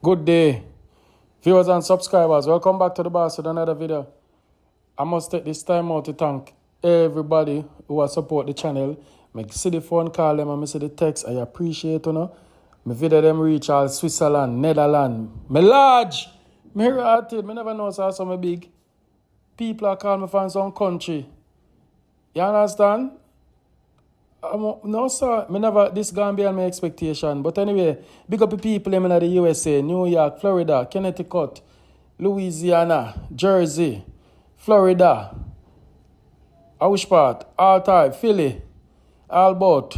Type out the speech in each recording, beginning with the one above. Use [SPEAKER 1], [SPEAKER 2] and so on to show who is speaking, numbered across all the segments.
[SPEAKER 1] Good day, viewers and subscribers. Welcome back to the boss with another video. I must take this time out to thank everybody who has support the channel. I see the phone call them and I see the text. I appreciate you. My video them reach all Switzerland, Netherlands. Me large. Me hearted. Me never know so some big people are calling me from some country. You understand? No, sir. Me never, this gone beyond my expectation. But anyway, big up the people in the USA, New York, Florida, Connecticut, Louisiana, Jersey, Florida, which part? All type, Philly, all about.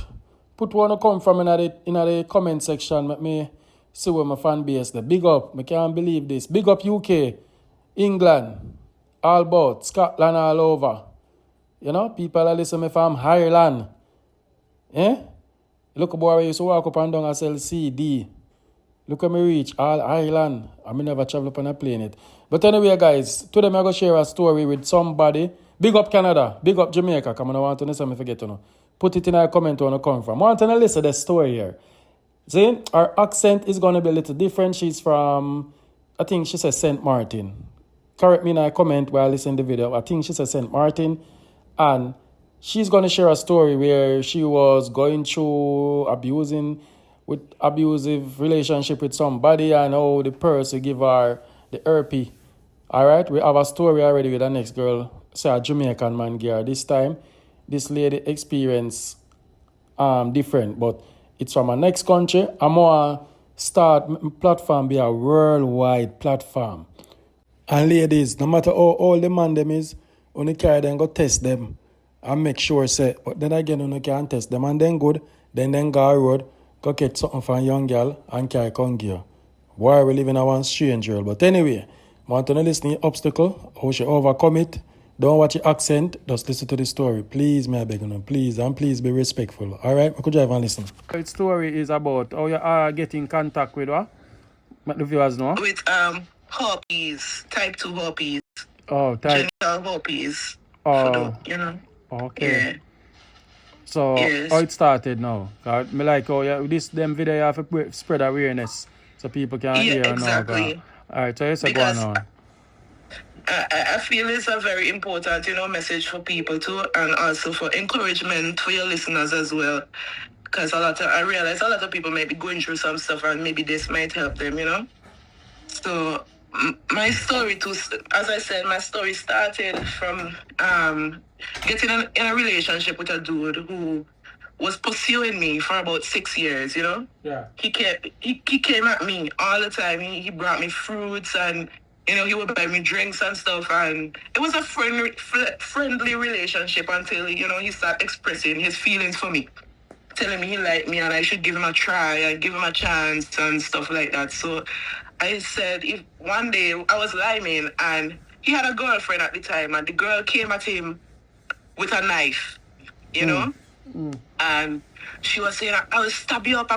[SPEAKER 1] Put one to come from in the comment section. Let me see where my fan base there. Big up. I can't believe this. Big up UK, England, all about. Scotland all over. You know, people are listening from Ireland. Eh? Look at boy, I used to walk up and down S.T.D. Look at me reach all Ireland. I may never travel up on a plane it. But anyway, guys, today I'm going to share a story with somebody. Big up Canada, big up Jamaica. Come on, I want to know something forget to know. Put it in a comment where you come from. I want to listen to the story here. See, her accent is going to be a little different. She's from, I think she says St. Martin. Correct me in a comment while I listen to the video. I think she says St. Martin. And she's going to share a story where she was going through abusive relationship with somebody and how the person give her the herpy. All right, we have a story already with the next girl, say a Jamaican man girl. This time, this lady experience different, but it's from a next country. I'm going to start platform be a worldwide platform. And ladies, no matter how old the man them is, only carry them go test them. And make sure, say, but then again, you can test them and then good, then go road, go get something for a young girl and carry come gear. Why we living in one strange world? But anyway, I want to listen to the obstacle, how she overcome it. Don't watch the accent, just listen to the story. Please, may I beg you, please, and please be respectful. All right, I could drive and listen. The story is about how you are getting contact with what? Let the viewers know.
[SPEAKER 2] With herpes, type 2 herpes.
[SPEAKER 1] Oh, type.
[SPEAKER 2] Genital herpes.
[SPEAKER 1] Oh,
[SPEAKER 2] you know.
[SPEAKER 1] Okay.
[SPEAKER 2] Yeah.
[SPEAKER 1] So,
[SPEAKER 2] yes.
[SPEAKER 1] How it started now? Cause me like how this them video you have to spread awareness so people can hear
[SPEAKER 2] exactly.
[SPEAKER 1] Now. All right, so yes, go on.
[SPEAKER 2] I feel it's a very important, message for people too, and also for encouragement for your listeners as well. Because I realize a lot of people might be going through some stuff, and maybe this might help them, So my story too, as I said, my story started from getting in a relationship with a dude who was pursuing me for about 6 years,
[SPEAKER 1] Yeah.
[SPEAKER 2] He came at me all the time. He brought me fruits and, he would buy me drinks and stuff. And it was a friendly relationship until, he started expressing his feelings for me, telling me he liked me and I should give him a try and give him a chance and stuff like that. So I said, if one day I was liming and he had a girlfriend at the time and the girl came at him with a knife, and she was saying, I will stab you up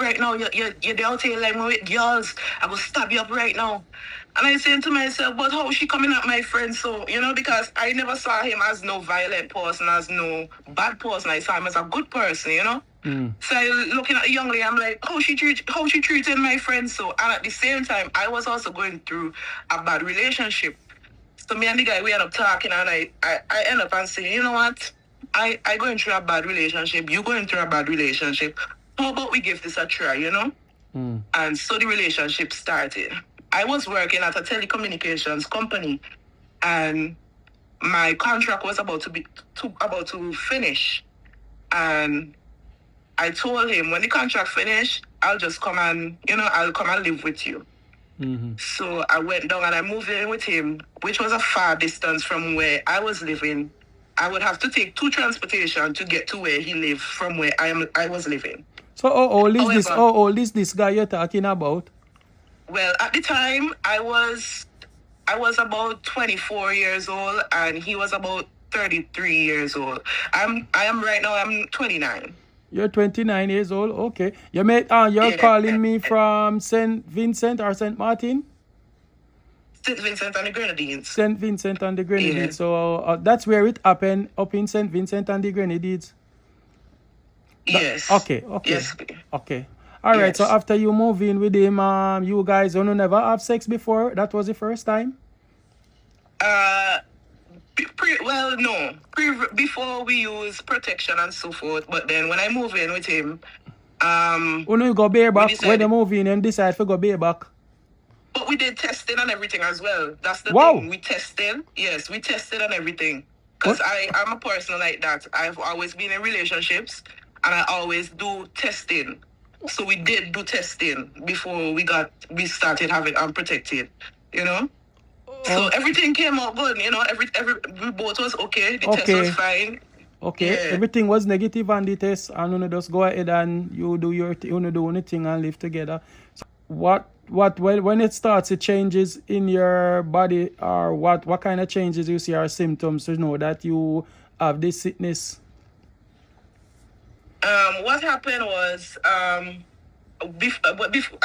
[SPEAKER 2] right now. You're out here like with girls. I will stab you up right now. And I saying to myself, but how is she coming at my friend? So, because I never saw him as no violent person, as no bad person. I saw him as a good person, So I looking at the young lady, I'm like, how she treating my friend? So, and at the same time, I was also going through a bad relationship. So me and the guy, we end up talking, and I end up and saying, you know what? I going through a bad relationship. You going through a bad relationship. How about we give this a try, And so the relationship started. I was working at a telecommunications company, and my contract was about to finish. And I told him, when the contract finished, I'll just come and, I'll come and live with you.
[SPEAKER 1] Mm-hmm.
[SPEAKER 2] So I went down and I moved in with him, which was a far distance from where I was living. I would have to take 2 transportation to get to where he lived from where I was living.
[SPEAKER 1] So how old is this guy you're talking about?
[SPEAKER 2] Well, at the time I was about 24 years old and he was about 33 years old. I am right now, I'm 29.
[SPEAKER 1] You're 29 years old, okay. You're calling me from St. Vincent or St. Martin?
[SPEAKER 2] St. Vincent and the Grenadines.
[SPEAKER 1] St. Vincent and the Grenadines.
[SPEAKER 2] Yeah.
[SPEAKER 1] So that's where it happened, up in St. Vincent and the Grenadines.
[SPEAKER 2] Yes.
[SPEAKER 1] Okay.
[SPEAKER 2] Yes.
[SPEAKER 1] Okay. All right, so
[SPEAKER 2] Yes.
[SPEAKER 1] after you move in with him, you guys don't never have sex before? That was the first time?
[SPEAKER 2] Well, no. Before we use protection and so forth, but then when I move in with him,
[SPEAKER 1] When you go bareback, when
[SPEAKER 2] decided,
[SPEAKER 1] you move in and decide to go bareback.
[SPEAKER 2] but we did testing and everything as well. That's the
[SPEAKER 1] Wow.
[SPEAKER 2] thing. We tested. Yes, we tested and everything. Because I'm a person like that. I've always been in relationships and I always do testing. So we did do testing before we started having unprotected, you know? So everything came out good, you know, we both was okay. The test was fine.
[SPEAKER 1] Okay,
[SPEAKER 2] Yeah.
[SPEAKER 1] everything was negative on the test, and you just go ahead and you do your you do anything and live together. So when it starts, it changes in your body, or what kind of changes you see, or symptoms to know that you have this sickness?
[SPEAKER 2] What happened was I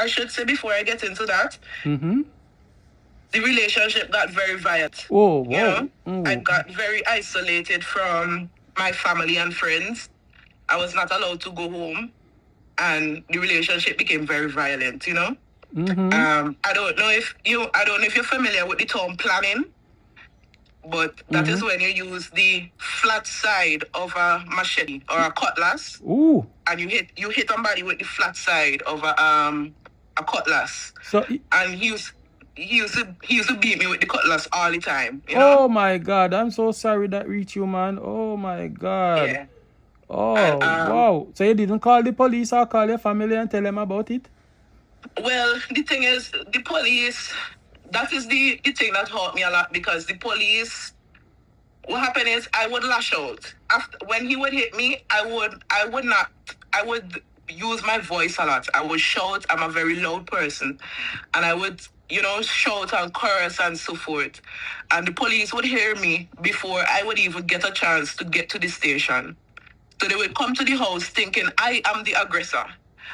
[SPEAKER 2] should say before I get into that, the relationship got very violent.
[SPEAKER 1] Oh,
[SPEAKER 2] You
[SPEAKER 1] wow.
[SPEAKER 2] know, I got very isolated from my family and friends. I was not allowed to go home, and the relationship became very violent. You know, I don't know if you're familiar with the term planning, but that is when you use the flat side of a machete or a cutlass,
[SPEAKER 1] Ooh.
[SPEAKER 2] and you hit somebody with the flat side of a cutlass.
[SPEAKER 1] So
[SPEAKER 2] And he used to beat me with the cutlass all the time. You know?
[SPEAKER 1] oh my God, I'm so sorry that reached you, man. Oh my God.
[SPEAKER 2] Yeah.
[SPEAKER 1] Oh,
[SPEAKER 2] And,
[SPEAKER 1] wow. So you didn't call the police or call your family and tell them about it?
[SPEAKER 2] Well, the thing is, the police, that is the thing that hurt me a lot, because the police, what happened is I would lash out. When he would hit me, I would use my voice a lot. I would shout. I'm a very loud person. And I would, shout and curse and so forth. And the police would hear me before I would even get a chance to get to the station. So they would come to the house thinking I am the aggressor.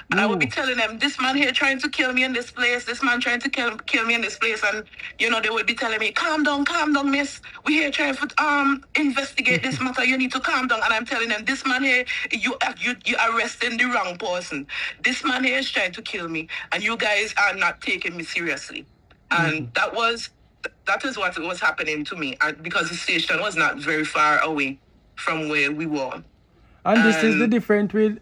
[SPEAKER 2] And I would be telling them, this man here trying to kill me in this place, this man trying to kill me in this place. And, they would be telling me, calm down, miss. We here trying to investigate this matter. You need to calm down. And I'm telling them, this man here, you arresting the wrong person. This man here is trying to kill me. And you guys are not taking me seriously. And that is what was happening to me. Because the station was not very far away from where we were.
[SPEAKER 1] And this is the difference with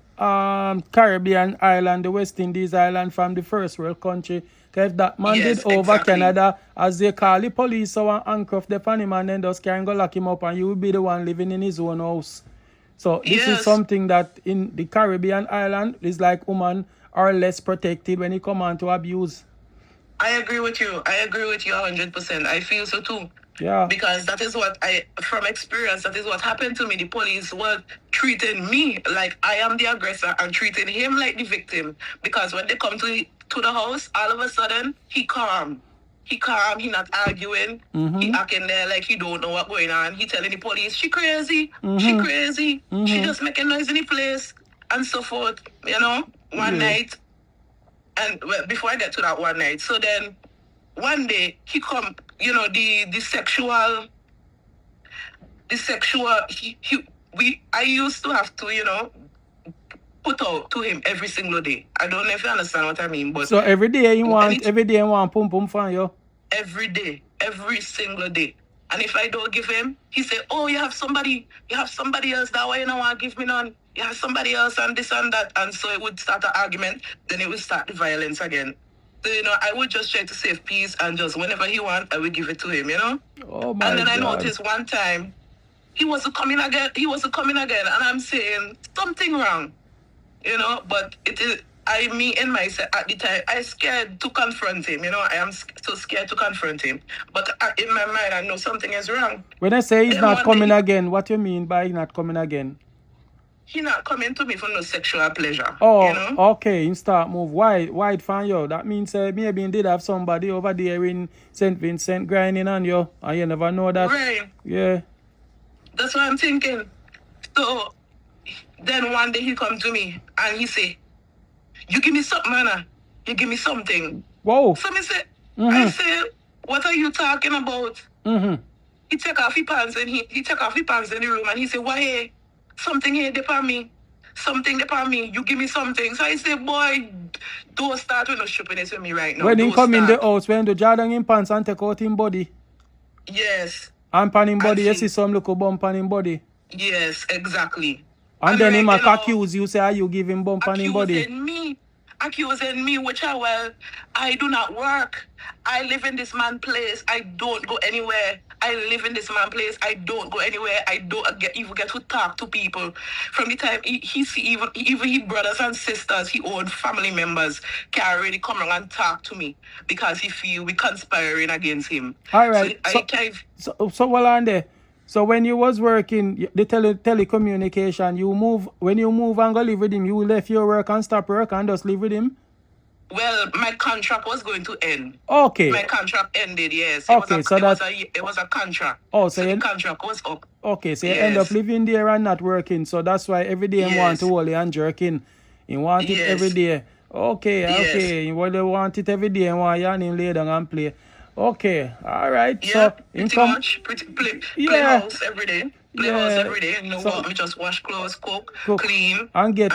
[SPEAKER 1] Caribbean island, the West Indies island from the first world country. Because if that man did over Canada, as they call the police, so and handcuff the funny man and just can go lock him up, and you will be the one living in his own house. So this is something that in the Caribbean island is like women are less protected when it come on to abuse.
[SPEAKER 2] I agree with you. 100%. I feel so too.
[SPEAKER 1] Yeah.
[SPEAKER 2] Because that is what from experience, that is what happened to me. The police were treating me like I am the aggressor and treating him like the victim. Because when they come to the house, all of a sudden, he calm. He not arguing. He acting there like he don't know what's going on. He telling the police, she crazy. She just making noise in the place and so forth. One night. And before I get to that one night, so then one day he come, the sexual, I used to have to, put out to him every single day. I don't know if you understand what I mean, but
[SPEAKER 1] so every day you want pum pum from you?
[SPEAKER 2] Every day, every single day. And if I don't give him, he say, oh, you have somebody else, that way you don't want to give me none. You have somebody else and this and that. And so it would start an argument, then it would start the violence again. So, I would just try to save peace, and just whenever he wants, I would give it to him,
[SPEAKER 1] Oh my
[SPEAKER 2] And then
[SPEAKER 1] God.
[SPEAKER 2] I noticed one time, he wasn't coming again, and I'm saying, something wrong, but it is, in myself at the time, I scared to confront him, I am so scared to confront him. But in my mind, I know something is wrong.
[SPEAKER 1] When I say he's not coming again, what you mean by not coming again?
[SPEAKER 2] He not coming to me for no sexual pleasure.
[SPEAKER 1] Oh, okay, in start move. Why from you? That means maybe he did have somebody over there in St. Vincent grinding on you, and you never know that.
[SPEAKER 2] Right.
[SPEAKER 1] Yeah.
[SPEAKER 2] That's what I'm thinking. So, then one day he come to me, and he say, you give me something, man. You give me something.
[SPEAKER 1] Whoa.
[SPEAKER 2] So I say, what are you talking about? He take off his pants, and he take off his pants in the room, and he say, why, something here dip on me. something upon me. You give me something. So I say, boy, don't start with no stupidness with me right now.
[SPEAKER 1] When he
[SPEAKER 2] Don't
[SPEAKER 1] come in the
[SPEAKER 2] start.
[SPEAKER 1] house, when the Jordan in pants and take out him body.
[SPEAKER 2] Yes.
[SPEAKER 1] And pan him body,
[SPEAKER 2] And
[SPEAKER 1] you
[SPEAKER 2] see-
[SPEAKER 1] see some little bump on him body.
[SPEAKER 2] Yes, exactly.
[SPEAKER 1] And then
[SPEAKER 2] like,
[SPEAKER 1] him
[SPEAKER 2] you know,
[SPEAKER 1] accuse you, say, you give him bump on him body.
[SPEAKER 2] Accusing me, which I do not work. I live in this man's place. I don't go anywhere. I live in this man's place. I don't go anywhere. I don't even get to talk to people. From the time he see even his brothers and sisters, his own family members can already come around and talk to me because he feel we conspiring against him.
[SPEAKER 1] All right. So well on there. So when you was working the telecommunication, when you move and go live with him, you left your work and stop work and just live with him?
[SPEAKER 2] Well, my contract was going to end.
[SPEAKER 1] Okay.
[SPEAKER 2] My contract ended, yes. It was a contract.
[SPEAKER 1] Oh,
[SPEAKER 2] so the contract was up.
[SPEAKER 1] Okay, so you end up living there and not working. So that's why every day you want to hold you and jerking. You want it every day. Okay. Well, you want it every day and want you and him lay down and play. Okay, all right.
[SPEAKER 2] Yeah,
[SPEAKER 1] so
[SPEAKER 2] play house every day. House every day. You know what? Me just wash clothes, cook, clean,
[SPEAKER 1] and get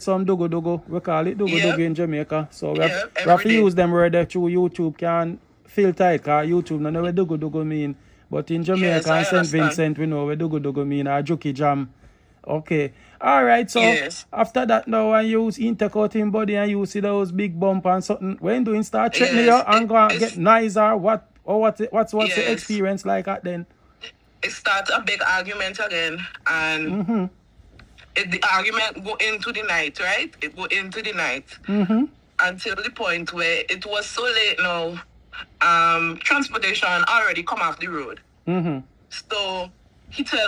[SPEAKER 1] some dogo. We call it dogo in Jamaica. So we have to use them word that through YouTube can filter it, because YouTube no know what dogo mean. But in Jamaica and St. Vincent, we know what dogo mean, or juki jam. Okay. All right, so after that now, when you take out him body and you see those big bump and something, when do you start threatening you and go and get nice or what's the experience like that then?
[SPEAKER 2] It starts a big argument again, and the argument go into the night, right? It go into the night until the point where it was so late now. Transportation already come off the road. So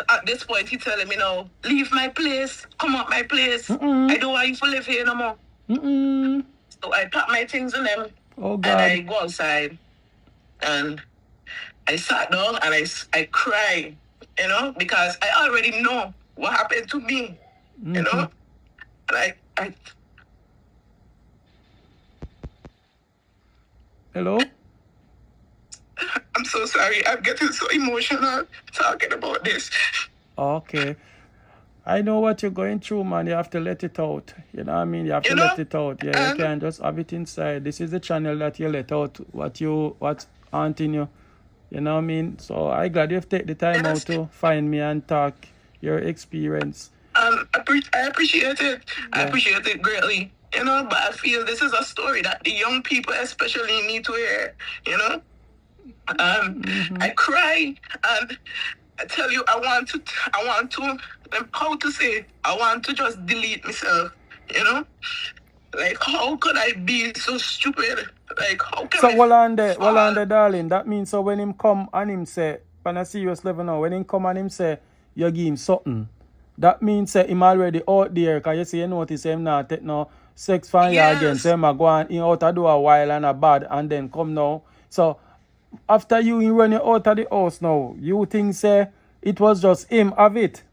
[SPEAKER 2] at this point he telling me now, leave my place, come up my place. I don't want you to live here no more. So I pack my things in them and I go outside and I sat down and I cry, you know, because I already know what happened to me, you know. And I
[SPEAKER 1] Hello?
[SPEAKER 2] I'm so sorry. I'm getting so emotional talking about this.
[SPEAKER 1] Okay. I know what you're going through, man. You have to let it out. You know what I mean? You have to let it out. Yeah, you can't just have it inside. This is the channel that you let out what's haunting you. You know what I mean? So I'm glad you've taken the time out to find me and talk your experience.
[SPEAKER 2] I appreciate it. I appreciate it greatly. You know, but I feel this is a story that the young people especially need to hear, you know? I cry and I tell you, I want to, how to say, I want to just delete myself, you know? Like, how could I be so stupid? Like, how can I...
[SPEAKER 1] So, well on there, darling, that means so when him come and him say, on a serious level now, when him come and him say, you give him something, that means him already out there, because you see, you notice him not take no sex from you again, so him a go on in out a do a while and a bad, and then come now. So, after you run you out of the house now, you think say it was just him of it?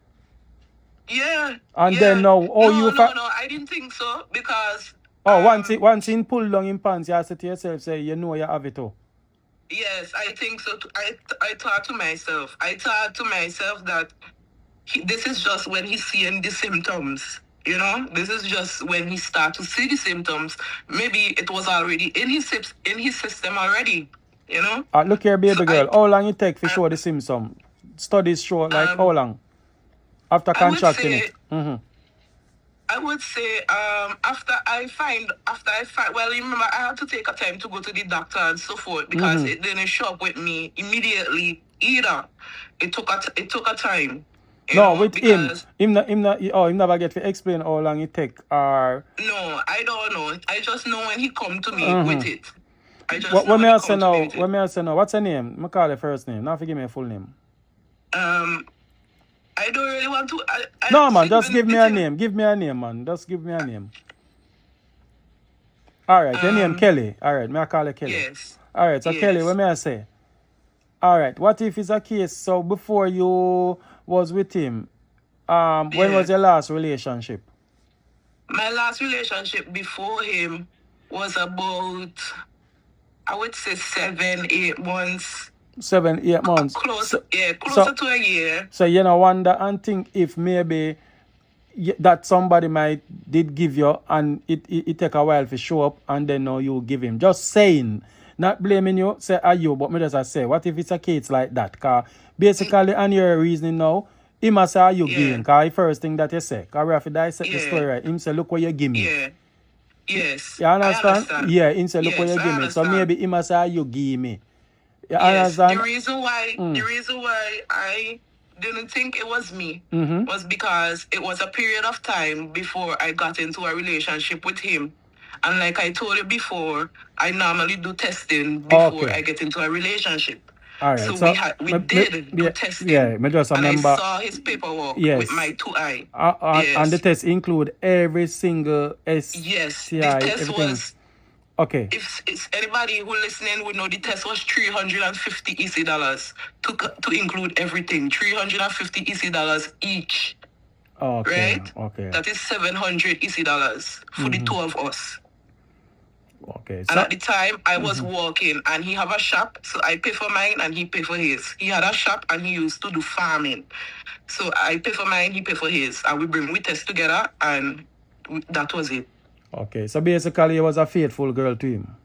[SPEAKER 2] Yeah.
[SPEAKER 1] And then now,
[SPEAKER 2] No, I didn't think so, because...
[SPEAKER 1] once he pull down in pants, you say to yourself, say, you know you have it too.
[SPEAKER 2] Yes, I think so too. I thought to myself that this is just when he's seeing the symptoms. You know, this is just when he starts to see the symptoms. Maybe it was already in his system already. You know?
[SPEAKER 1] Look here, baby girl. How long it take to show the symptom? Studies show like how long? After contracting it?
[SPEAKER 2] I would say after I find well, you remember I had to take a time to go to the doctor and so forth because it didn't show up with me immediately either. It took a time.
[SPEAKER 1] No, with him never get to explain how long it take or...
[SPEAKER 2] No, I don't know. I just know when he come to me with it.
[SPEAKER 1] What may I say now? What's her name? I call her first name. Now forgive me a full name.
[SPEAKER 2] I don't really want to.
[SPEAKER 1] No, man, just give me a name. Give me a name, man. Just give me a name. All right, your name Kelly. All right, may I call her Kelly?
[SPEAKER 2] Yes.
[SPEAKER 1] All right, so Kelly, what may I say? All right, what if it's a case? So before you was with him, when was your last relationship?
[SPEAKER 2] My last relationship before him was about, I would say 7-8 months.
[SPEAKER 1] 7-8 months.
[SPEAKER 2] Closer to a year.
[SPEAKER 1] So you know, wonder and think if maybe that somebody might did give you and it take a while to show up and then now you give him. Just saying. Not blaming you, say are you, but me just say, what if it's a case like that? Cause basically on your reasoning now, he must say are you giving, cause the first thing that you say. Cause we have to dissect the story right. Him say, look what you give me.
[SPEAKER 2] Yeah. Yes.
[SPEAKER 1] You understand?
[SPEAKER 2] I understand.
[SPEAKER 1] Yeah, him say, look what you give me. So maybe he must say are you give me. You understand?
[SPEAKER 2] The reason why I didn't think it was me was because it was a period of time before I got into a relationship with him. And like I told you before, I normally do testing before I get into a relationship.
[SPEAKER 1] All right.
[SPEAKER 2] So we did do testing.
[SPEAKER 1] Yeah, me just remember.
[SPEAKER 2] And I saw his paperwork with my 2 eyes.
[SPEAKER 1] And the test include every single STI.
[SPEAKER 2] Yes, the test
[SPEAKER 1] everything.
[SPEAKER 2] was...
[SPEAKER 1] Okay.
[SPEAKER 2] If it's anybody who listening would know, the test was $350 EC to include everything. $350 EC each.
[SPEAKER 1] Okay.
[SPEAKER 2] Right?
[SPEAKER 1] Okay.
[SPEAKER 2] That is $700 EC for the two of us.
[SPEAKER 1] Okay.
[SPEAKER 2] And at the time, I was working, and he have a shop, so I pay for mine, and he pay for his. He had a shop, and he used to do farming. So I pay for mine, he pay for his, and we test together, and that was it.
[SPEAKER 1] Okay, so basically, you was a faithful girl to him.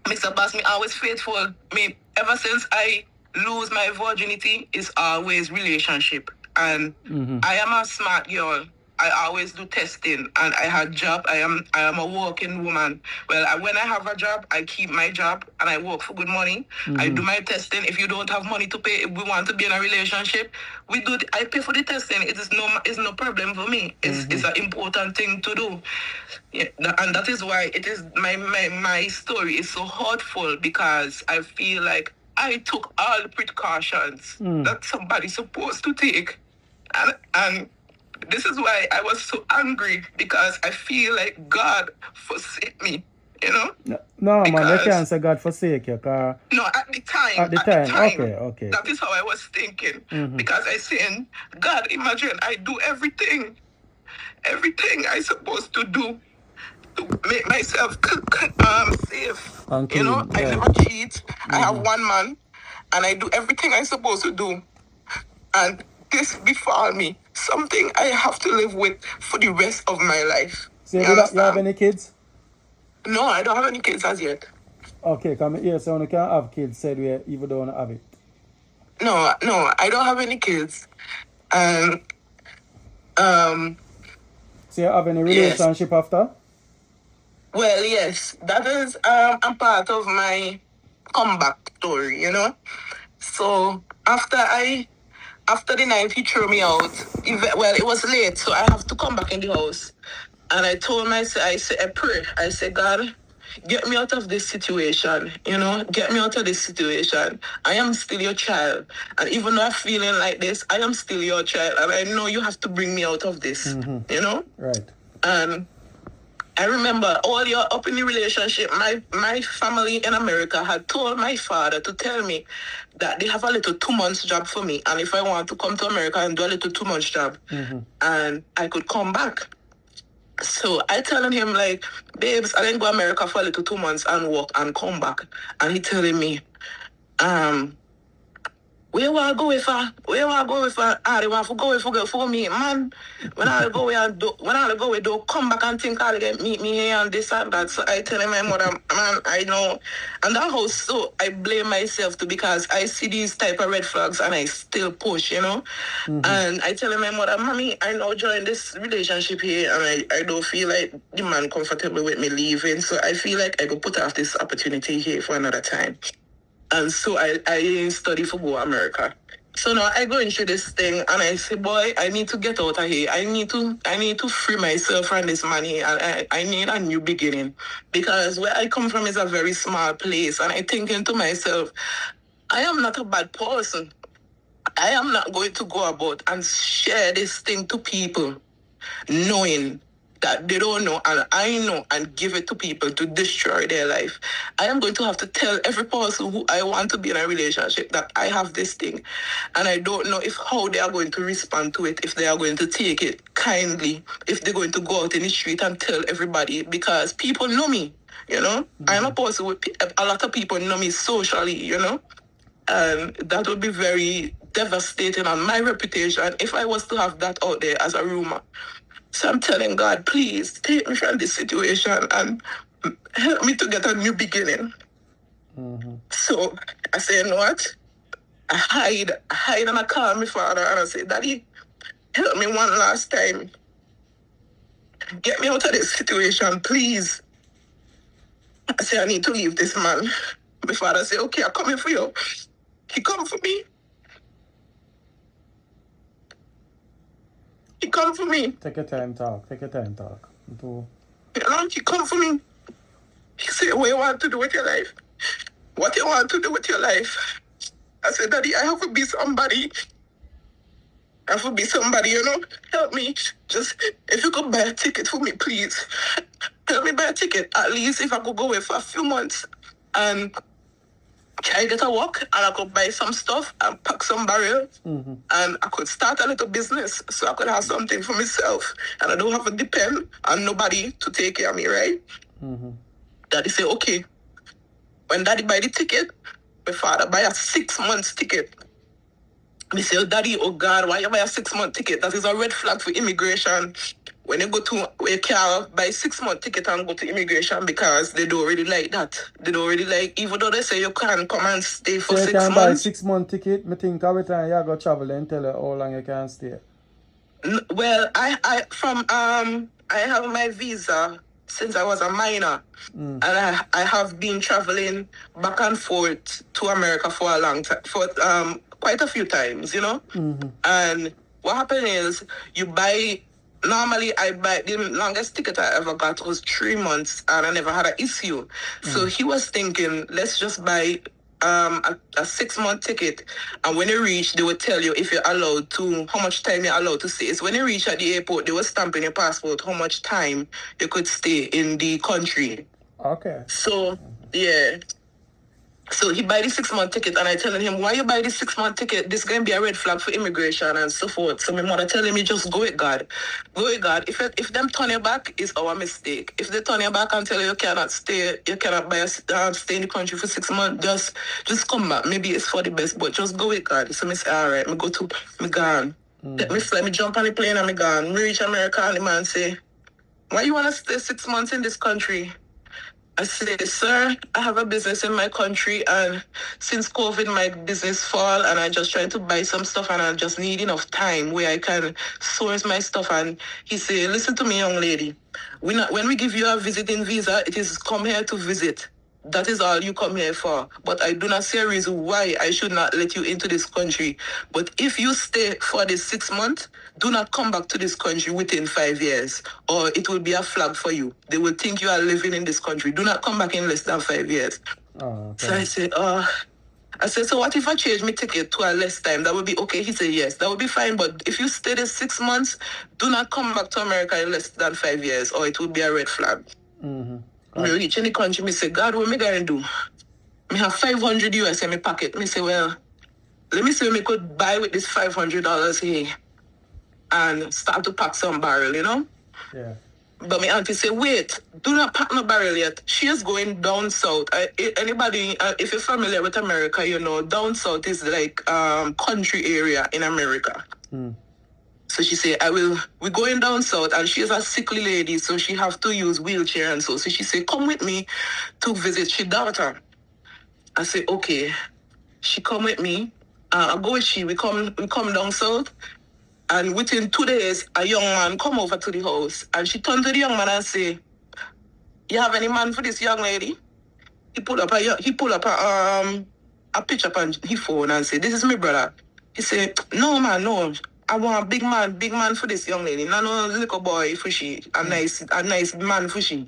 [SPEAKER 2] Mr. Bass, me always faithful. Me ever since I lose my virginity, it's always relationship. And I am a smart girl. I always do testing, and I had job. I am a working woman. Well, when I have a job, I keep my job and I work for good money. I do my testing. If you don't have money to pay, if we want to be in a relationship, we do. I pay for the testing. It's no problem for me. It's an important thing to do. Yeah, and that is why it is my story is so hurtful, because I feel like I took all the precautions that somebody's supposed to take, and this is why I was so angry, because I feel like God forsake me, you know?
[SPEAKER 1] No, because, man, you can't say God forsake you.
[SPEAKER 2] No, at the time.
[SPEAKER 1] Okay.
[SPEAKER 2] That is how I was thinking. Because I saying, God, imagine I do everything I supposed to do to make myself safe. You know, I never cheat. I have one man, and I do everything I supposed to do. And this befall me, something I have to live with for the rest of my life.
[SPEAKER 1] So you have any kids?
[SPEAKER 2] No, I don't have any kids as yet.
[SPEAKER 1] Okay, come here, so you can't have kids, said we even don't have it.
[SPEAKER 2] No, I don't have any kids. And
[SPEAKER 1] so you have any relationship after?
[SPEAKER 2] Well, yes. That is a part of my comeback story, you know? So after the night he threw me out, it was late, so I have to come back in the house. And I told myself, I pray. I said, God, get me out of this situation, you know? Get me out of this situation. I am still your child. And even though I'm feeling like this, I am still your child. And I know you have to bring me out of this, you know?
[SPEAKER 1] Right.
[SPEAKER 2] And I remember all you're up in the relationship, my family in America had told my father to tell me that they have a little 2 months job for me. And if I want to come to America and do a little 2 months job, and I could come back. So I telling him, like, babes, I didn't go to America for a little 2 months and work and come back. And he telling me, where will I go with her? I want to go for me, man. When I go with don't come back and think I'll get meet me here and this and that. So I tell my mother, man, I know. And that house, so I blame myself too, because I see these type of red flags and I still push, you know. And I tell my mother, mommy, I now join this relationship here, and I don't feel like the man comfortable with me leaving. So I feel like I could put off this opportunity here for another time. And so I study for go America. So now I go into this thing and I say, boy, I need to get out of here. I need to free myself from this money, and I need a new beginning. Because where I come from is a very small place, and I thinking to myself, I am not a bad person. I am not going to go about and share this thing to people, knowing that they don't know and I know, and give it to people to destroy their life. I am going to have to tell every person who I want to be in a relationship that I have this thing, and I don't know how they are going to respond to it, if they are going to take it kindly, if they're going to go out in the street and tell everybody, because people know me, you know. I'm a person with a lot of people know me socially, you know, and that would be very devastating on my reputation if I was to have that out there as a rumor. So I'm telling God, please take me from this situation and help me to get a new beginning. So I say, you know what? I hide and I call my father and I say, Daddy, help me one last time. Get me out of this situation, please. I say, I need to leave this man. My father say, okay, I'm coming for you. He come for me. He come for me.
[SPEAKER 1] Take your time, talk. Take your time, talk.
[SPEAKER 2] You know, he come for me. He say, what you want to do with your life? What you want to do with your life? I said, Daddy, I have to be somebody. I have to be somebody, you know? Help me. Just, if you could buy a ticket for me, please. Help me buy a ticket. At least if I could go away for a few months and try to get a walk and I could buy some stuff and pack some barrels and I could start a little business so I could have something for myself and I don't have to depend on nobody to take care of me, right? Daddy say, okay. When Daddy buy the ticket, my father buy a 6 months ticket. Me say, oh, Daddy, oh God, why you buy a 6 month ticket? That is a red flag for immigration. When you go to a car, buy 6 month ticket and go to immigration because they don't really like that. They don't really like, even though they say you can come and stay for 6 months.
[SPEAKER 1] So you can buy 6 month ticket, me think every time you go travel and tell you how long you can stay.
[SPEAKER 2] Well, I have my visa since I was a minor. And I have been traveling back and forth to America for a long time, for quite a few times, you know? And what happened is normally I buy, the longest ticket I ever got was 3 months and I never had an issue. So he was thinking, let's just buy a 6 month ticket, and when you reach, they will tell you if you're allowed to, how much time you're allowed to stay. So when you reach at the airport, they will stamp in your passport how much time you could stay in the country.
[SPEAKER 1] Okay.
[SPEAKER 2] So, yeah. So he buy the 6 month ticket and I telling him, why you buy the 6 month ticket? This going to be a red flag for immigration and so forth. So my mother telling me, just go with God. Go with God. If them turn you back, it's our mistake. If they turn you back and tell you cannot stay, you cannot stay in the country for 6 months, just come back. Maybe it's for the best, but just go with God. So I say, all right, me gone. Let me jump on the plane and me gone. Me reach America and the man say, why you want to stay 6 months in this country? I said, sir, I have a business in my country and since COVID, my business fall and I'm just trying to buy some stuff and I just need enough time where I can source my stuff. And he said, listen to me, young lady. When we give you a visiting visa, it is come here to visit. That is all you come here for. But I do not see a reason why I should not let you into this country. But if you stay for this 6 months, do not come back to this country within 5 years, or it will be a flag for you. They will think you are living in this country. Do not come back in less than 5 years.
[SPEAKER 1] Oh, okay.
[SPEAKER 2] So I said, so what if I change my ticket to a less time? That would be okay. He said, yes, that would be fine. But if you stay there 6 months, do not come back to America in less than 5 years, or it will be a red flag. Me reach in the country, me say, God, what me going to do? Me have 500 US in my pocket. Me say, well, let me see if me could buy with this $500 here and start to pack some barrel, you know?
[SPEAKER 1] Yeah.
[SPEAKER 2] But my auntie say, wait, do not pack no barrel yet. She is going down south. Anybody, if you're familiar with America, you know, down south is like country area in America. So she say, we're going down south, and she's a sickly lady, so she have to use wheelchair and so. So she say, come with me to visit her daughter. I say, okay. She come with me. I go with she. We come down south, and within 2 days, a young man come over to the house, and she turned to the young man and say, you have any man for this young lady? He pull up a picture on his phone and say, this is my brother. He say, no man, no. I want a big man for this young lady. No little boy for she. A nice man for she.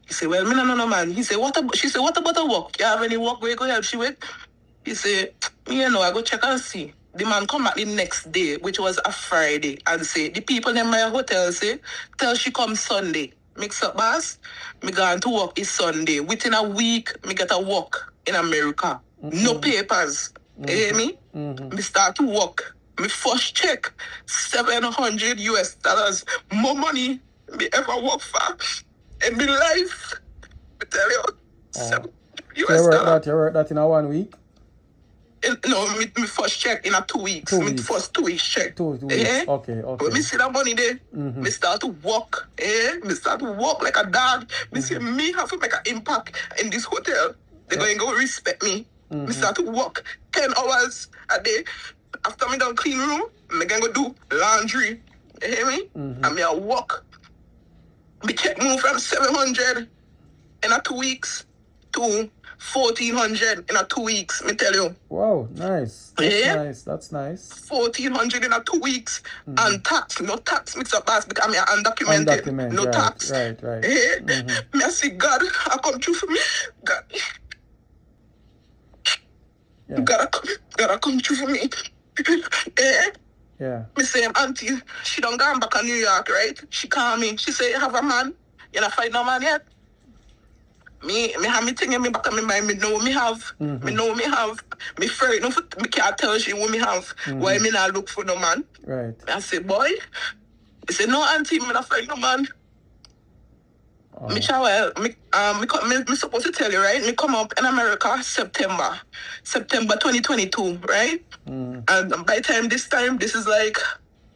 [SPEAKER 2] He say, well, me no man. He say, she say, what about a work? You have any work where you go help she with? He say, me you know, I go check and see. The man come back the next day, which was a Friday, and say, the people in my hotel say, tell she come Sunday. MIXUP boss, me going to work is Sunday. Within a week, me get a work in America. No papers. You hear me? Me start to work. My first check, $700 US. More money me ever work for in my life. I tell you, $7 US.
[SPEAKER 1] You work that in a 1 week?
[SPEAKER 2] In No, me first check in a 2 weeks.
[SPEAKER 1] 2
[SPEAKER 2] Me
[SPEAKER 1] weeks.
[SPEAKER 2] first 2 weeks check.
[SPEAKER 1] 2 weeks.
[SPEAKER 2] Eh?
[SPEAKER 1] Okay.
[SPEAKER 2] When me see that money there, me start to walk. Me start to walk like a dog. Me say me have to make an impact in this hotel. They're going to go respect me. Me start to walk 10 hours a day. After me done clean room, me going to do laundry. You hear me? And me I walk. Me check move from 700 in a 2 weeks to 1,400 in a 2 weeks, me tell you.
[SPEAKER 1] Wow, nice. That's nice.
[SPEAKER 2] 1,400 in a 2 weeks. And tax, no tax, MIXUP boss, because I'm undocumented. No tax.
[SPEAKER 1] Right.
[SPEAKER 2] Me I say, God, I come true for me. God.
[SPEAKER 1] Yeah.
[SPEAKER 2] God, come true for me.
[SPEAKER 1] Yeah.
[SPEAKER 2] Me say, auntie, she done gone back to New York, right? She call me. She say, you have a man? You not find no man yet? Me have me thing in me back of my mind. Me know me have. Me know me have. Me afraid. No, me can't tell you what me have. Why me not look for no man?
[SPEAKER 1] Right.
[SPEAKER 2] I say, boy. He say, no, auntie, me not find no man. Me supposed to tell you, right? Me come up in America September 2022, right? And by the time, this is like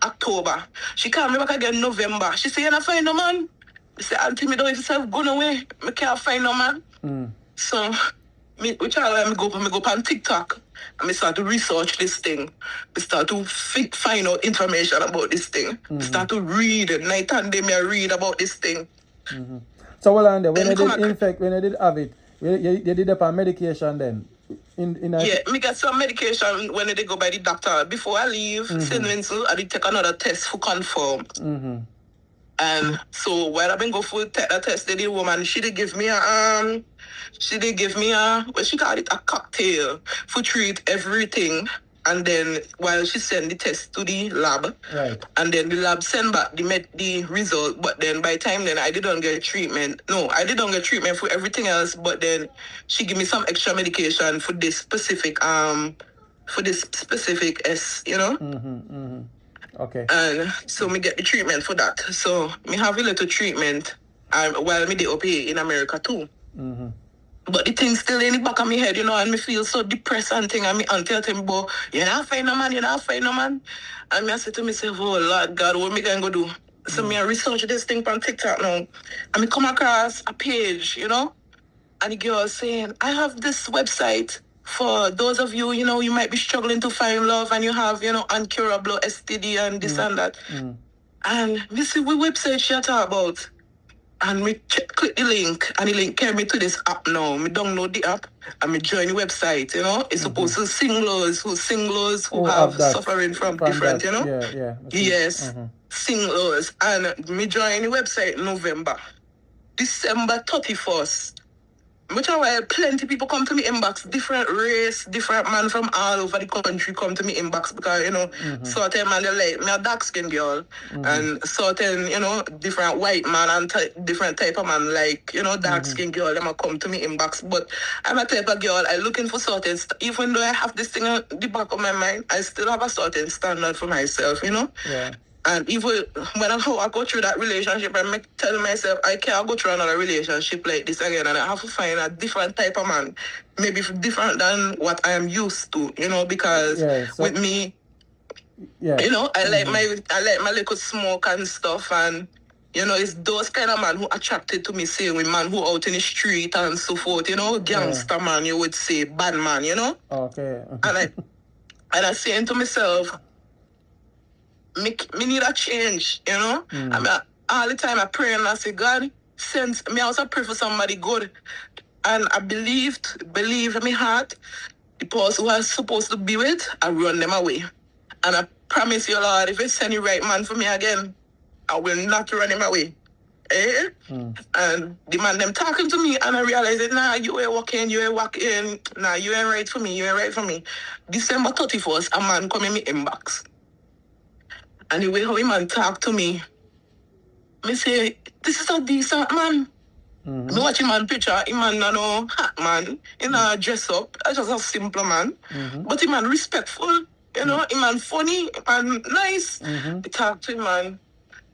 [SPEAKER 2] October. She called me back again November. She say, you not find no man? I say, auntie, me don't even say, go away. Me can't find no man. So, me go on TikTok and me start to research this thing. Me start to find out information about this thing. Start to read. Night and day, me I read about this thing.
[SPEAKER 1] So, when they did have it, you did a medication then?
[SPEAKER 2] Yeah, me get some medication when they go by the doctor. Before I leave St. Vincent, I did take another test for confirm. And so while I've been going for take that test, the woman, she did give me a what she called it, a cocktail for treat everything. And then while she send the test to the lab,
[SPEAKER 1] right.
[SPEAKER 2] And then the lab send back the result. But then by the time then I didn't get treatment. No, I didn't get treatment for everything else. But then she give me some extra medication for this specific S, you know.
[SPEAKER 1] Okay.
[SPEAKER 2] And so me get the treatment for that. So me have a little treatment while me the OP in America too. But the thing still in the back of my head, you know, and me feel so depressed and thing. And me auntie tell me, boy, you not find no man. And me I say to myself, oh Lord God, what me going to do? So me I research this thing from TikTok now. And me come across a page, you know, and the girl saying, I have this website for those of you, you know, you might be struggling to find love and you have, you know, incurable S.T.D and this and that. And me see what website she talk about. And me click the link, and the link carry me to this app now. Me download the app, and me join the website, you know. It's supposed to singlers who have suffering from different, you know.
[SPEAKER 1] Yeah.
[SPEAKER 2] Yes, singlers. And me join the website in November. December 31st. Which are why plenty people come to me inbox, different race, different man from all over the country come to me inbox because, you know, certain man, they like me a dark skin girl and certain, you know, different white man and different type of man like, you know, dark skin girl, them a come to me inbox. But I'm a type of girl, I looking for certain, even though I have this thing in the back of my mind, I still have a certain standard for myself, you know?
[SPEAKER 1] Yeah.
[SPEAKER 2] And even when I go through that relationship, I tell myself I can't go through another relationship like this again, and I have to find a different type of man, maybe different than what I am used to, you know, because with me, you know, I like my little smoke and stuff, and you know, it's those kind of man who attracted to me, say with man who out in the street and so forth, you know, gangster man, you would say, bad man, you know.
[SPEAKER 1] Okay.
[SPEAKER 2] and I saying to myself, me need a change, you know. I mean, all the time I pray and I say, God, since me also pray for somebody good, and I believe in my heart, the person who I'm supposed to be with, I run them away, and I promise you, Lord, if you send the right man for me again, I will not run him away. And the man them talking to me, and I realize that nah, you ain't walking, nah, you ain't right for me. December 31st, a man come in my inbox. And the way how him man talk to me say, this is a decent man. Me watch him man picture, him man no hot man, he not dress up, that's just a simple man. But him man respectful, you know, him man funny, him man nice. He talk to him man.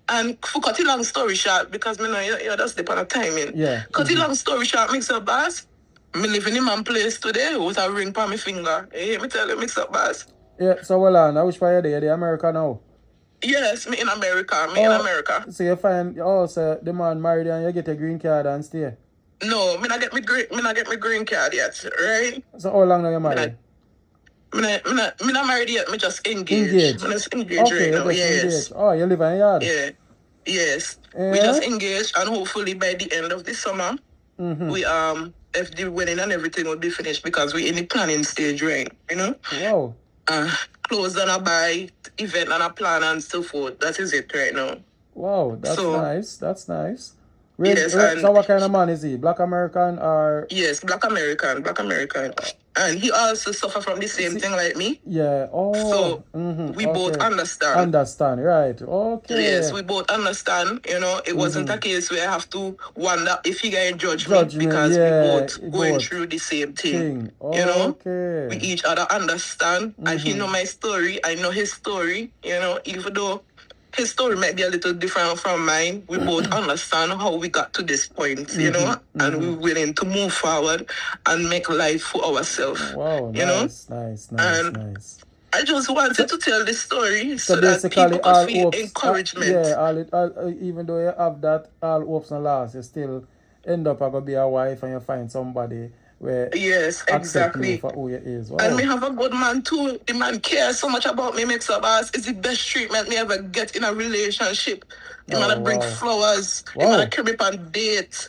[SPEAKER 2] And for cut it long story short, because me know you just depend on timing.
[SPEAKER 1] Yeah.
[SPEAKER 2] Cut it long story short, MIXUP boss. Me living in my place today with a ring on my finger. You hear me tell you, MIXUP boss?
[SPEAKER 1] Yeah, so well on, I wish for you there, the America now.
[SPEAKER 2] Yes, me in America. In America.
[SPEAKER 1] So you find so the man married and you get a green card and stay.
[SPEAKER 2] No, me not get me green card yet, right?
[SPEAKER 1] So how long now you married?
[SPEAKER 2] Me not married yet, me just engaged. Me just engaged
[SPEAKER 1] okay,
[SPEAKER 2] right now.
[SPEAKER 1] Yes. Engaged. Oh, you live in yard?
[SPEAKER 2] Yeah. Yes. We just engaged and hopefully by the end of the summer we if the wedding and everything will be finished because we're in the planning stage, right? You know?
[SPEAKER 1] Wow.
[SPEAKER 2] Clothes and a buy, event and a plan and so forth. That is it right now.
[SPEAKER 1] Wow, that's nice. That's nice.
[SPEAKER 2] Yes,
[SPEAKER 1] so what kind of man is he? Black American or?
[SPEAKER 2] Yes, Black American. And he also suffer from the same thing like me.
[SPEAKER 1] Yeah. Oh.
[SPEAKER 2] So we both understand.
[SPEAKER 1] Understand, right. Okay.
[SPEAKER 2] Yes, we both understand. You know, it wasn't a case where I have to wonder if he can judge me because we both going through the same thing. You know, we each other understand. And he know my story, I know his story. You know, even though his story might be a little different from mine, we both understand how we got to this point, you know, and we're willing to move forward and make life for ourselves.
[SPEAKER 1] Wow,
[SPEAKER 2] you
[SPEAKER 1] nice.
[SPEAKER 2] Nice. I just wanted to tell this story so that people could feel encouragement.
[SPEAKER 1] Even though you have that all hopes and loss, you still end up going to be a wife and you find somebody where
[SPEAKER 2] exactly
[SPEAKER 1] for who you is. Wow.
[SPEAKER 2] And me have a good man too. The man cares so much about me, MIXUP boss. It's the best treatment me ever get in a relationship. The man bring flowers. The man carry me on date.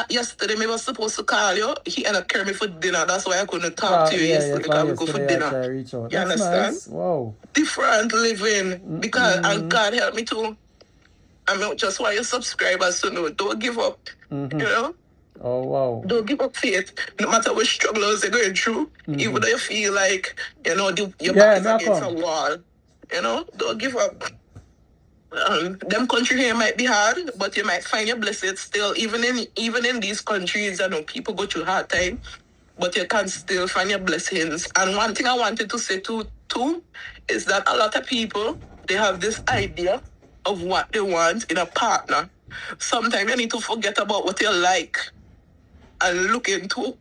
[SPEAKER 2] Yesterday me was supposed to call you. He ended up carrying me for dinner. That's why I couldn't talk to you yesterday because we go for dinner. You understand?
[SPEAKER 1] Nice. Wow.
[SPEAKER 2] Different living because and God help me too. I mean, just want your subscribers to know, don't give up. You know.
[SPEAKER 1] Oh, wow.
[SPEAKER 2] Don't give up faith. No matter what struggles you're going through, even though you feel like, you know, your back is against a wall, you know, don't give up. Them country here might be hard, but you might find your blessings still. Even in these countries, I know people go through hard time, but you can still find your blessings. And one thing I wanted to say too is that a lot of people, they have this idea of what they want in a partner. Sometimes you need to forget about what you like and look into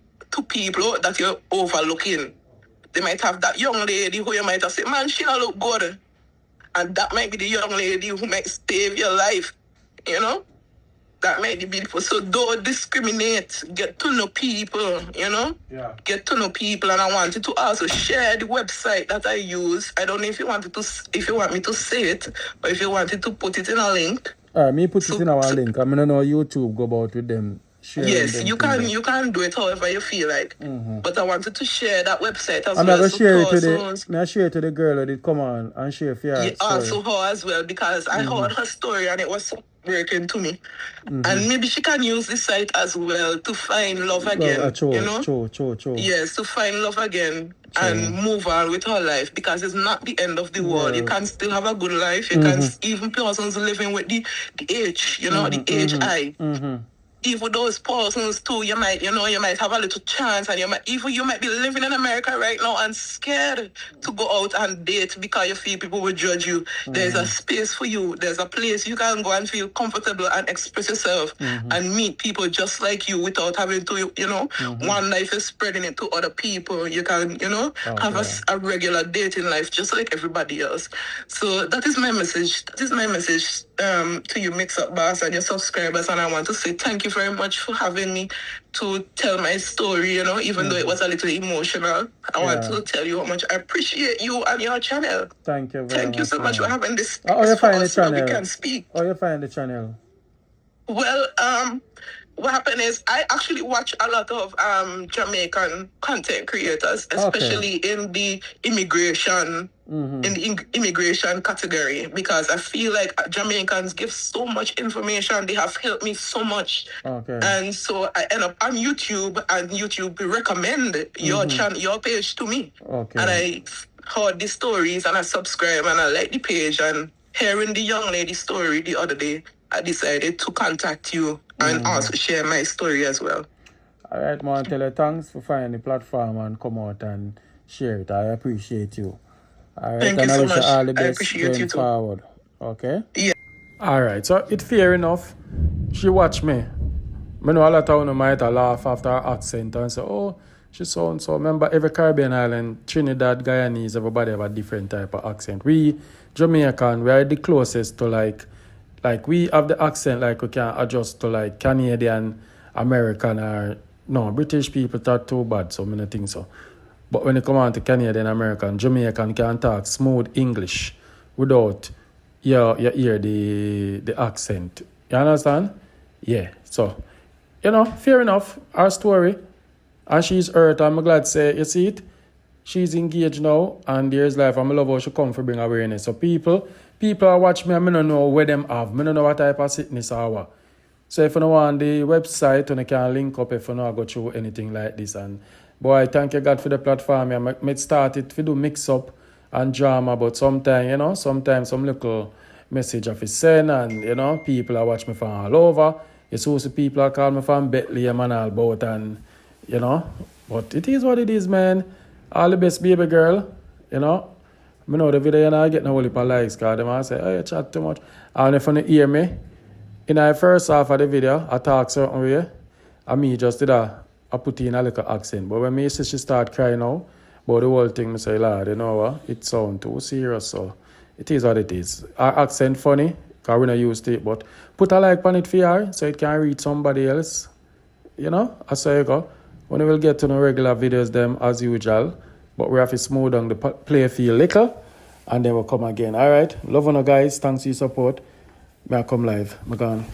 [SPEAKER 2] people that you're overlooking. They might have that young lady who you might have said, man, she don't look good. And that might be the young lady who might save your life. You know? That might be beautiful. So don't discriminate. Get to know people, you know?
[SPEAKER 1] Yeah.
[SPEAKER 2] Get to know people. And I wanted to also share the website that I use. I don't know if you want me to say it, or if you wanted to put it in a link.
[SPEAKER 1] Me put it in our link. I mean, I know YouTube go about with them.
[SPEAKER 2] Yes, you can do it however you feel like. But I wanted to share that website as well.
[SPEAKER 1] I'm gonna share it to the girl that did come on and share for her.
[SPEAKER 2] Also her as well, because I heard her story and it was so breaking to me. And maybe she can use this site as well to find love again. You know?
[SPEAKER 1] True.
[SPEAKER 2] Yes, to find love again and move on with her life, because it's not the end of the world. You can still have a good life. You can even persons living with the age, you know, the age I. Even those persons too, you might have a little chance, and you might be living in America right now and scared to go out and date because you feel people will judge you. There's a space for you. There's a place you can go and feel comfortable and express yourself and meet people just like you without having to, you know, one life is spreading it to other people. You can, you know, have a regular dating life just like everybody else. So that is my message. To you, MIXUP boss, and your subscribers, and I want to say thank you very much for having me to tell my story, you know, even though it was a little emotional. I want to tell you how much I appreciate you and your channel.
[SPEAKER 1] Thank you very much.
[SPEAKER 2] Thank you so much for having this.
[SPEAKER 1] How you find the channel?
[SPEAKER 2] We can speak.
[SPEAKER 1] How you find the channel?
[SPEAKER 2] Well, what happened is I actually watch a lot of Jamaican content creators, especially in the immigration category, because I feel like Jamaicans give so much information. They have helped me so much. And so I end up on YouTube, and YouTube recommend your channel, your page to me. And I heard the stories and I subscribe and I like the page, and hearing the young lady's story the other day, I decided to contact you and also share my story as well.
[SPEAKER 1] All right, man. Tell you thanks for finding the platform and come out and share it. I appreciate you. All right,
[SPEAKER 2] thank you so much.
[SPEAKER 1] All the best
[SPEAKER 2] I appreciate you too.
[SPEAKER 1] Forward. Okay?
[SPEAKER 2] Yeah.
[SPEAKER 1] All right, so it's fair enough. She watch me. I know a lot of them might laugh after her accent and say, oh, she sounds so. Remember, every Caribbean island, Trinidad, Guyanese, everybody have a different type of accent. We, Jamaican, we are the closest to like we have the accent like we can adjust to like Canadian, American, or no, British people talk too bad, so I don't think so. But when it come on to Canadian, American, Jamaican can talk smooth English without you hear the accent. You understand? Yeah. So, fair enough. Our story. And she's hurt. I'm glad to say, you see it? She's engaged now, and there's life. I'm love how she come for bring awareness. So people are watching me, and I don't know where them have. I don't know what type of sickness I have. So if you don't want the website, you can link up if you don't go through anything like this. And boy, thank you God for the platform. I started to do MIXUP and drama, but sometimes, some little message of his send, and people are watching me from all over. You see people are calling me from Bethlehem and all about, and but it is what it is, man. All the best, baby girl. I know the video, I get no whole heap of likes, because them say, oh, you chat too much. And if you don't hear me, in the first half of the video, I talk certain way, and me just did I put in a little accent. But when me see she start crying now, about the whole thing, I say, Lord, you know what? It sounds too serious, so it is what it is. Our accent funny, because we not used to it, but put a like on it for her, so it can reach somebody else. I say you go. When we will get to the regular videos, them as usual, but we have to smooth down the play field little, and then we'll come again. All right, love you guys. Thanks for your support. May I come live. I'm gone.